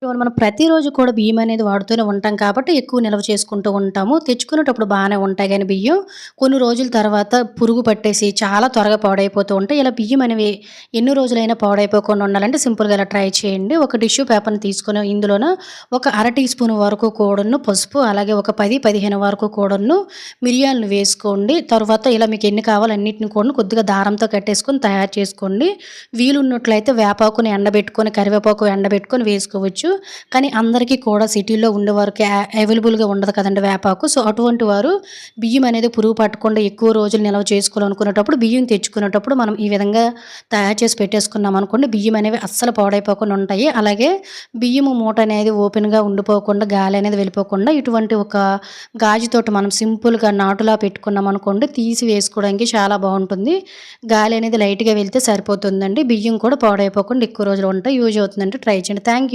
ఇప్పుడు మనం ప్రతిరోజు కూడా బియ్యం అనేది వాడుతూనే ఉంటాం కాబట్టి ఎక్కువ నిల్వ చేసుకుంటూ ఉంటాము. తెచ్చుకునేటప్పుడు బానే ఉంటాయి గానీ బియ్యం, కొన్ని రోజుల తర్వాత పురుగు పట్టేసి చాలా త్వరగా పాడైపోతూ ఉంటాయి. ఇలా బియ్యం అనేవి ఎన్ని రోజులైనా పాడైపోకుండా ఉండాలంటే సింపుల్‌గా ఇలా ట్రై చేయండి. ఒక టిష్యూ పేపర్‌ని తీసుకొని ఇందులోన ఒక అర టీ స్పూన్ వరకు కూడాను పసుపు, అలాగే ఒక 10, 15 వరకు కూడాను మిరియాలను వేసుకోండి. తరువాత ఇలా మీకు ఎన్ని కావాలో అన్నిటిని కూడాను కొద్దిగా దారంతో కట్టేసుకొని తయారు చేసుకోండి. వీలున్నట్లయితే వేపాకుని ఎండబెట్టుకొని, కరివేపాకు ఎండబెట్టుకొని వేసుకోవచ్చు. కానీ అందరికీ కూడా సిటీలో ఉండేవారికి అవైలబుల్‌గా ఉండదు కదండీ వేపాకు. సో, అటువంటి వారు బియ్యం అనేది పురుగు పట్టకుండా ఎక్కువ రోజులు నిల్వ చేసుకోవాలనుకునేటప్పుడు బియ్యం తెచ్చుకునేటప్పుడు మనం ఈ విధంగా తయారు చేసి పెట్టేసుకున్నామనుకోండి, బియ్యం అనేవి అస్సలు పాడైపోకుండా ఉంటాయి. అలాగే బియ్యము మూట అనేది ఓపెన్‌గా ఉండిపోకుండా, గాలి అనేది వెళ్ళిపోకుండా ఇటువంటి ఒక గాజుతోటి మనం సింపుల్‌గా నాటులా పెట్టుకున్నామనుకోండి, తీసి వేసుకోవడానికి చాలా బావుంటుంది. గాలి అనేది లైట్‌గా వెళ్తే సరిపోతుందండి. బియ్యం కూడా పాడైపోకుండా ఎక్కువ రోజులు ఉంటాయి. యూజ్ అవుతుందండి. ట్రై చేయండి. Thank you.